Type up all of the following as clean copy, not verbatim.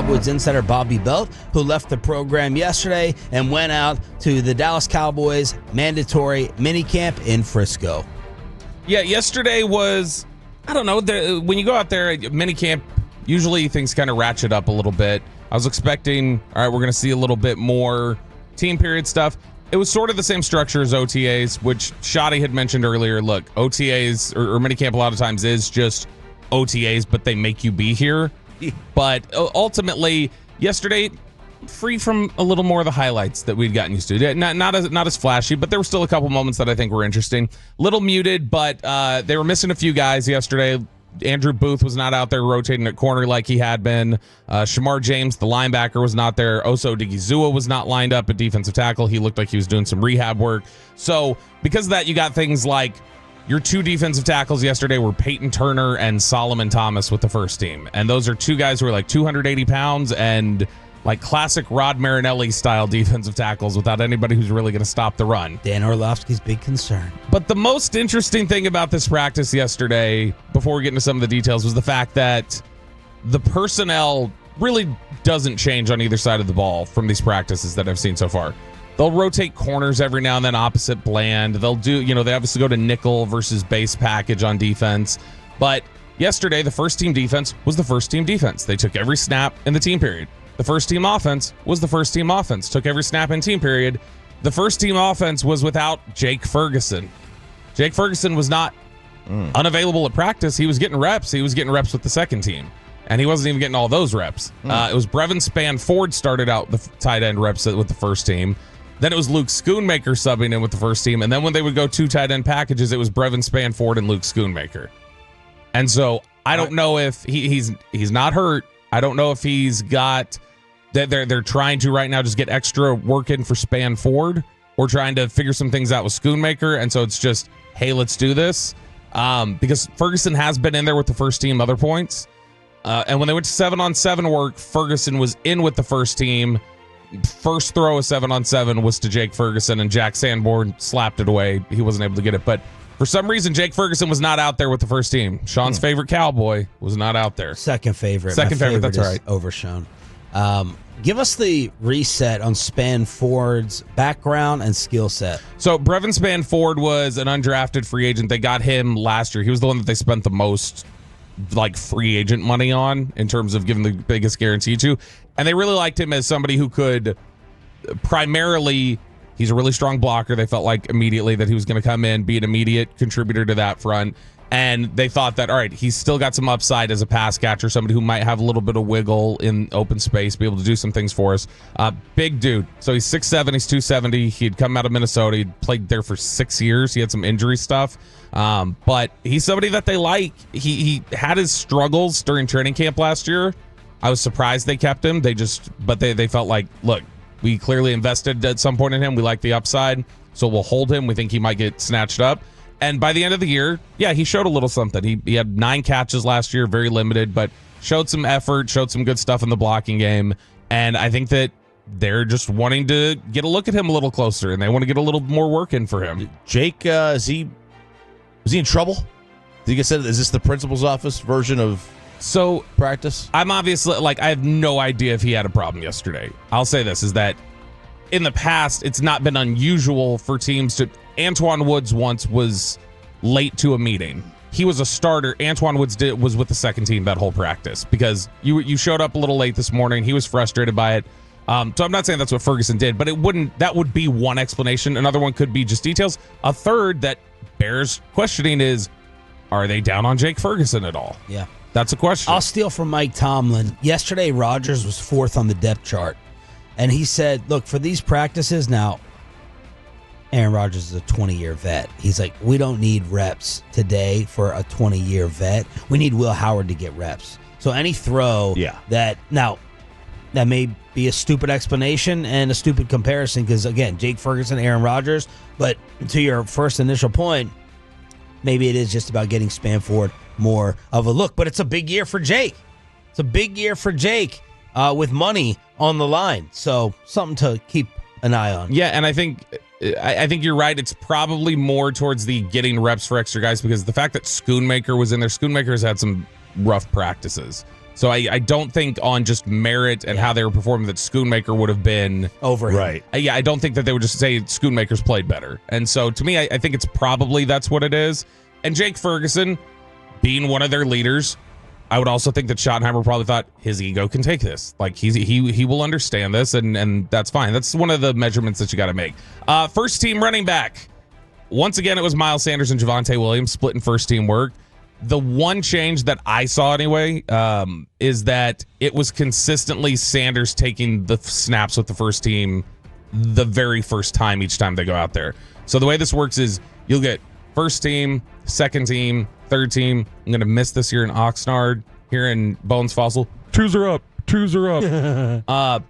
Cowboys insider Bobby Belt, who left the program yesterday and went out to the Dallas Cowboys mandatory minicamp in Frisco. Yeah, yesterday was, I don't know, when you go out there at minicamp, usually things kind of ratchet up a little bit. I was expecting, all right, we're going to see a little bit more team period stuff. It was sort of the same structure as OTAs, which Shotty had mentioned earlier. Look, OTAs or minicamp a lot of times is just OTAs, but they make you be here. But ultimately, yesterday, free from a little more of the highlights that we'd gotten used to. Not as flashy, but there were still a couple moments that I think were interesting. Little muted, but they were missing a few guys yesterday. Andrew Booth was not out there rotating at corner like he had been. Shamar James, the linebacker, was not there. Oso Digizua was not lined up at defensive tackle. He looked like he was doing some rehab work. So because of that, you got things like your two defensive tackles yesterday were Peyton Turner and Solomon Thomas with the first team. And those are two guys who are like 280 pounds and like classic Rod Marinelli style defensive tackles without anybody who's really going to stop the run. Dan Orlovsky's big concern. But the most interesting thing about this practice yesterday, before we get into some of the details, was the fact that the personnel really doesn't change on either side of the ball from these practices that I've seen so far. They'll rotate corners every now and then opposite Bland. They'll do, they obviously go to nickel versus base package on defense. But yesterday, the first team defense was the first team defense. They took every snap in the team period. The first team offense was the first team offense. Took every snap in team period. The first team offense was without Jake Ferguson. Jake Ferguson was not unavailable at practice. He was getting reps. He was getting reps with the second team. And he wasn't even getting all those reps. It was Brevin Spann-Ford started out the tight end reps with the first team. Then it was Luke Schoonmaker subbing in with the first team. And then when they would go two tight end packages, it was Brevin Spann-Ford and Luke Schoonmaker. And so I don't know if he's not hurt. I don't know if he's got that they're trying to right now just get extra work in for Spann-Ford or trying to figure some things out with Schoonmaker. And so it's just, hey, let's do this. Because Ferguson has been in there with the first team other points. And when they went to 7-on-7 work, Ferguson was in with the first team. First throw of 7-on-7 was to Jake Ferguson, and Jack Sanborn slapped it away. He wasn't able to get it. But for some reason, Jake Ferguson was not out there with the first team. Sean's favorite Cowboy was not out there. Second favorite. Second favorite, that's right. Over Sean. Give us the reset on Spann-Ford's background and skill set. So Brevin Spann-Ford was an undrafted free agent. They got him last year. He was the one that they spent the most like free agent money on in terms of giving the biggest guarantee to. And they really liked him as somebody who could primarily, he's a really strong blocker. They felt like immediately that he was going to come in, be an immediate contributor to that front. And they thought that, all right, he's still got some upside as a pass catcher, somebody who might have a little bit of wiggle in open space, be able to do some things for us. Big dude. So he's 6'7", he's 270. He'd come out of Minnesota. He'd played there for 6 years. He had some injury stuff. But he's somebody that they like. He had his struggles during training camp last year. I was surprised they kept him. They felt like, look, we clearly invested at some point in him. We like the upside, so we'll hold him. We think he might get snatched up. And by the end of the year, yeah, he showed a little something. He had 9 catches last year, very limited, but showed some effort, showed some good stuff in the blocking game. And I think that they're just wanting to get a look at him a little closer, and they want to get a little more work in for him. Jake, was he in trouble? Did you said, is this the principal's office version of practice? I'm obviously, I have no idea if he had a problem yesterday. I'll say this, is that in the past, it's not been unusual for teams to... Antoine Woods once was late to a meeting. He was a starter. Antoine Woods was with the second team that whole practice because you showed up a little late this morning. He was frustrated by it. So I'm not saying that's what Ferguson did, but that would be one explanation. Another one could be just details. A third that bears questioning is, are they down on Jake Ferguson at all? Yeah. That's a question. I'll steal from Mike Tomlin. Yesterday, Rodgers was 4th on the depth chart. And he said, look, for these practices now, Aaron Rodgers is a 20-year vet. He's like, we don't need reps today for a 20-year vet. We need Will Howard to get reps. So any throw that may be a stupid explanation and a stupid comparison because, again, Jake Ferguson, Aaron Rodgers. But to your first initial point, maybe it is just about getting Spann-Ford more of a look. But it's a big year for Jake. It's a big year for Jake with money on the line. So something to keep an eye on. Yeah, and I think you're right. It's probably more towards the getting reps for extra guys because the fact that Schoonmaker was in there, Schoonmaker's had some rough practices. So I don't think on just merit and how they were performing that Schoonmaker would have been over him. Right. I don't think that they would just say Schoonmaker's played better. And so to me, I think it's probably that's what it is. And Jake Ferguson, being one of their leaders, I would also think that Schottenheimer probably thought his ego can take this. Like he will understand this, and that's fine. That's one of the measurements that you got to make. First team running back. Once again, it was Miles Sanders and Javonte Williams splitting first team work. The one change that I saw anyway is that it was consistently Sanders taking the snaps with the first team the very first time each time they go out there. So the way this works is you'll get first team, second team, third team. I'm going to miss this year in Oxnard, here in Bones Fossil. Twos are up.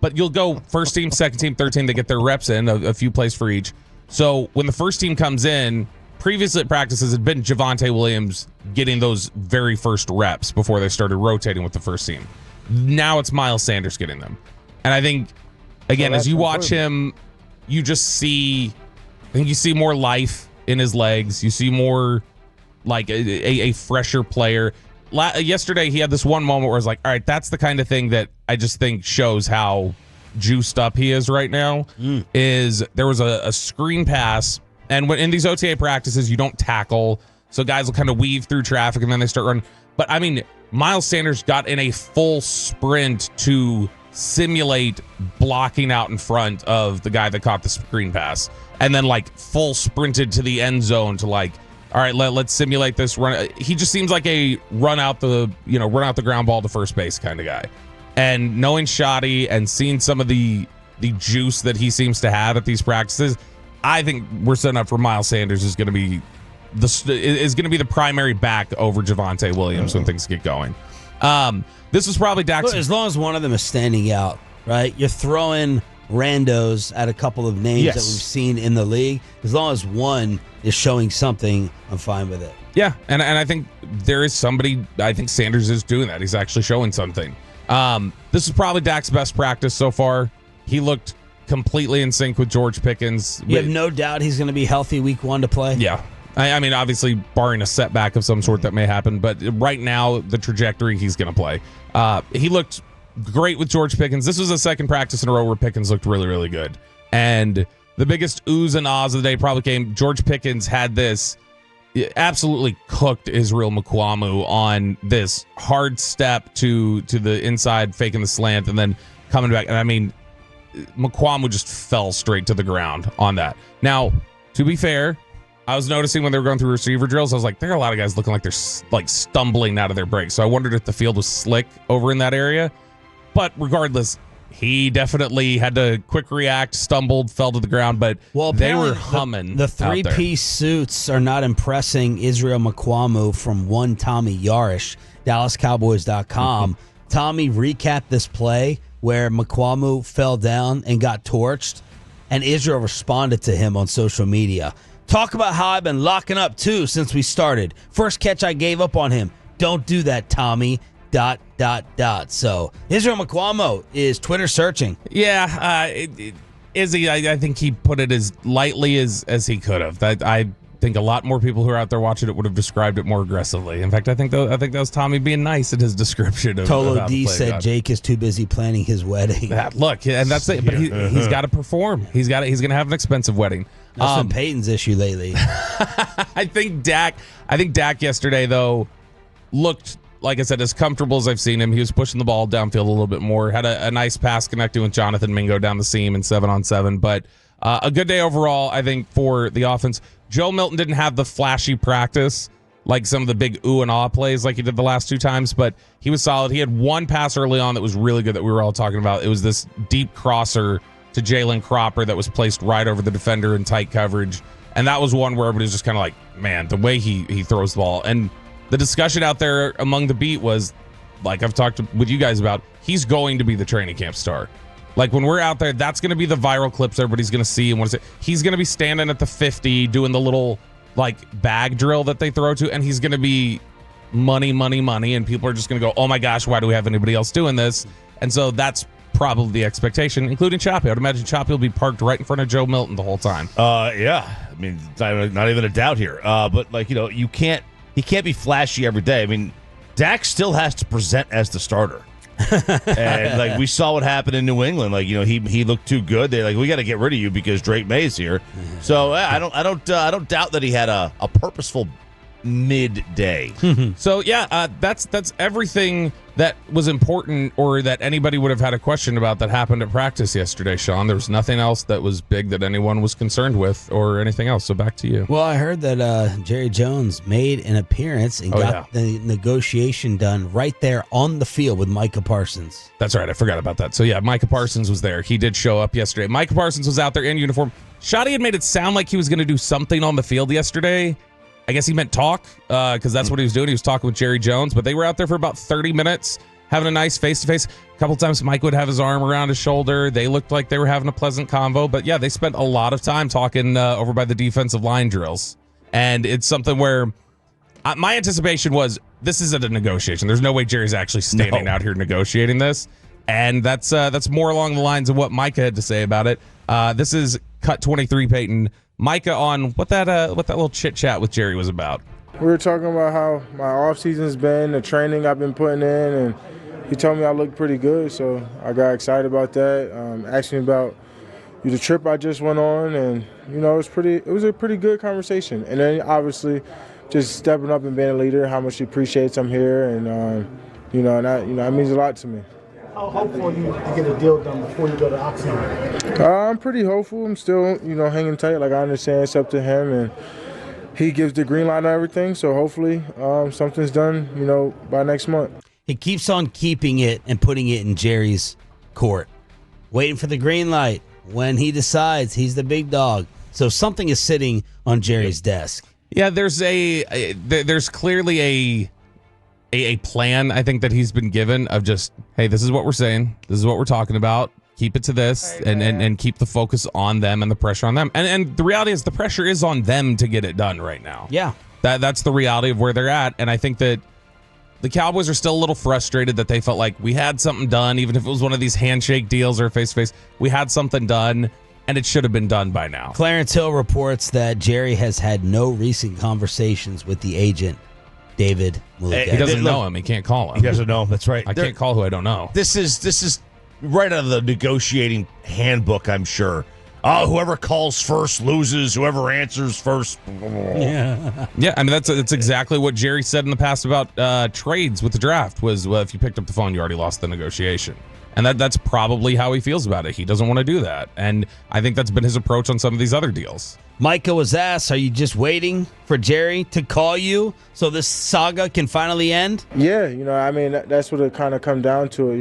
But you'll go first team, second team, third team. They get their reps in, a few plays for each. So when the first team comes in, previously at practices had been Javonte Williams getting those very first reps before they started rotating with the first team. Now it's Miles Sanders getting them. And I think, again, as you watch him, you just see, I think you see more life in his legs. You see more like a fresher player. Yesterday, he had this one moment where I was like, all right, that's the kind of thing that I just think shows how juiced up he is right now. Is there was a screen pass, and when in these OTA practices, you don't tackle, so guys will kind of weave through traffic and then they start running. But I mean, Miles Sanders got in a full sprint to simulate blocking out in front of the guy that caught the screen pass, and then like full sprinted to the end zone to like, all right, let's simulate this run. He just seems like a run out the ground ball to first base kind of guy. And knowing Shotty and seeing some of the juice that he seems to have at these practices, I think we're setting up for Miles Sanders is going to be the primary back over Javonte Williams when things get going. This was probably Dak's. Look, as long as one of them is standing out, right? You're throwing randos at a couple of names that we've seen in the league. As long as one is showing something, I'm fine with it. Yeah, and I think there is somebody. I think Sanders is doing that. He's actually showing something. This is probably Dak's best practice so far. He looked completely in sync with George Pickens. You have no doubt he's going to be healthy week 1 to play? Yeah. I mean, obviously, barring a setback of some sort that may happen, but right now, the trajectory, he's going to play. He looked great with George Pickens. This was the second practice in a row where Pickens looked really, really good. And the biggest oohs and ahs of the day probably came. George Pickens had this absolutely cooked Israel Mukuamu on this hard step to the inside, faking the slant, and then coming back. And I mean, Mukuamu just fell straight to the ground on that. Now, to be fair, I was noticing when they were going through receiver drills, I was like, there are a lot of guys looking like they're like stumbling out of their breaks. So I wondered if the field was slick over in that area. But regardless, he definitely had to quick react, stumbled, fell to the ground, but they were humming. The three-piece suits are not impressing Israel Mukuamu from one Tommy Yarish, DallasCowboys.com. Tommy recapped this play where Mukuamu fell down and got torched, and Israel responded to him on social media. Talk about how I've been locking up, too, since we started. First catch, I gave up on him. Don't do that, Tommy. ... So Israel Mukuamu is Twitter searching. Yeah, Izzy, I think he put it as lightly as he could have. I think a lot more people who are out there watching it would have described it more aggressively. In fact, I think that was Tommy being nice in his description of Tolo D said Jake is too busy planning his wedding. Look, and that's it. But he's got to perform. He's going to have an expensive wedding. That's been Peyton's issue lately. I think Dak yesterday, though, looked, like I said, as comfortable as I've seen him. He was pushing the ball downfield a little bit more. Had a nice pass connecting with Jonathan Mingo down the seam in 7-on-7. But a good day overall, I think, for the offense. Joe Milton didn't have the flashy practice like some of the big ooh and ah plays like he did the last 2 times, but he was solid. He had one pass early on that was really good that we were all talking about. It was this deep crosser to Jalen Cropper that was placed right over the defender in tight coverage. And that was one where everybody was just kind of like, man, the way he throws the ball. And the discussion out there among the beat was, like I've talked with you guys about, he's going to be the training camp star. Like when we're out there, that's going to be the viral clips everybody's going to see. And he's going to be standing at the 50 doing the little like bag drill that they throw to, and he's going to be money. And people are just going to go, oh my gosh, why do we have anybody else doing this? And so that's probably the expectation, including Choppy. I would imagine Choppy will be parked right in front of Joe Milton the whole time. Yeah. I mean, not even a doubt here. But like, he can't be flashy every day. I mean, Dak still has to present as the starter. And like we saw what happened in New England, like he looked too good. They're like, we got to get rid of you because Drake May's here. So I don't doubt that he had a purposeful midday. So yeah, that's everything that was important or that anybody would have had a question about that happened at practice yesterday, Sean. There was nothing else that was big that anyone was concerned with or anything else. So back to you. Well, I heard that Jerry Jones made an appearance and got the negotiation done right there on the field with Micah Parsons. That's right. I forgot about that. So yeah, Micah Parsons was there. He did show up yesterday. Micah Parsons was out there in uniform. Shoddy had made it sound like he was going to do something on the field yesterday. I guess he meant talk because that's what he was doing. He was talking with Jerry Jones, but they were out there for about 30 minutes having a nice face-to-face. A couple times Mike would have his arm around his shoulder. They looked like they were having a pleasant convo, but yeah, they spent a lot of time talking over by the defensive line drills. And it's something where my anticipation was this isn't a negotiation. There's no way Jerry's actually standing out here negotiating this. And that's more along the lines of what Micah had to say about it. This is Cut 23, Peyton. Micah on what that little chit chat with Jerry was about. We were talking about how my off season's been, the training I've been putting in, and he told me I looked pretty good, so I got excited about that. Asked me about the trip I just went on, and it was a pretty good conversation. And then obviously, just stepping up and being a leader, how much he appreciates I'm here, and that means a lot to me. How hopeful are you to get a deal done before you go to Oxnard? I'm pretty hopeful. I'm still, hanging tight. Like, I understand it's up to him, and he gives the green light on everything. So hopefully something's done, by next month. He keeps on keeping it and putting it in Jerry's court, waiting for the green light. When he decides he's the big dog. So something is sitting on Jerry's desk. Yeah, there's clearly a plan, I think, that he's been given of just, hey, this is what we're saying. This is what we're talking about. Keep it to this and keep the focus on them and the pressure on them. And the reality is the pressure is on them to get it done right now. Yeah. That's the reality of where they're at. And I think that the Cowboys are still a little frustrated that they felt like we had something done, even if it was one of these handshake deals or face-to-face. We had something done, and it should have been done by now. Clarence Hill reports that Jerry has had no recent conversations with the agent, David Mulligay. He doesn't know him. He can't call him. He doesn't know him. That's right. I can't call who I don't know. This is right out of the negotiating handbook, I'm sure. Whoever calls first loses. Whoever answers first. Yeah. Yeah, I mean, that's exactly what Jerry said in the past about trades with the draft was, well, if you picked up the phone, you already lost the negotiation. And that's probably how he feels about it. He doesn't want to do that. And I think that's been his approach on some of these other deals. Micah was asked, are you just waiting for Jerry to call you so this saga can finally end? Yeah, that's what it kind of come down to it,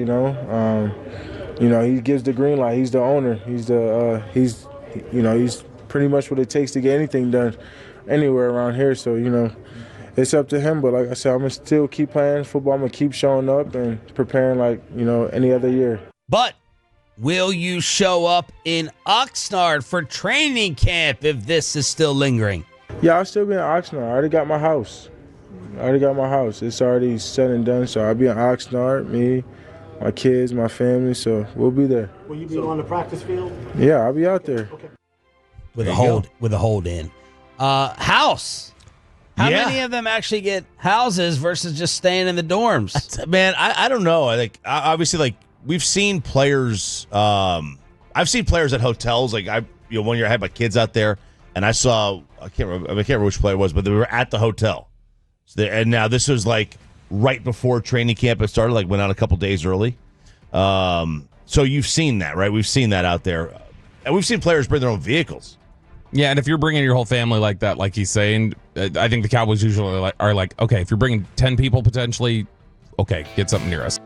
he gives the green light. He's the owner. He's pretty much what it takes to get anything done anywhere around here. So, it's up to him. But like I said, I'm going to still keep playing football. I'm going to keep showing up and preparing like, any other year. But will you show up in Oxnard for training camp if this is still lingering? Yeah, I'll still be in Oxnard. I already got my house. It's already said and done. So I'll be in Oxnard, me, my kids, my family. So we'll be there. Will you be on the practice field? Yeah, I'll be out there. Okay. With a hold in. House. How many of them actually get houses versus just staying in the dorms? Man, I don't know. Obviously, we've seen players. I've seen players at hotels. Like one year I had my kids out there, and I saw I can't remember which player it was, but they were at the hotel. And now this was like right before training camp had started. Like went out a couple days early. So you've seen that, right? We've seen that out there, and we've seen players bring their own vehicles. Yeah, and if you're bringing your whole family like that, like he's saying, I think the Cowboys usually are like, okay, if you're bringing 10 people potentially, okay, get something near us.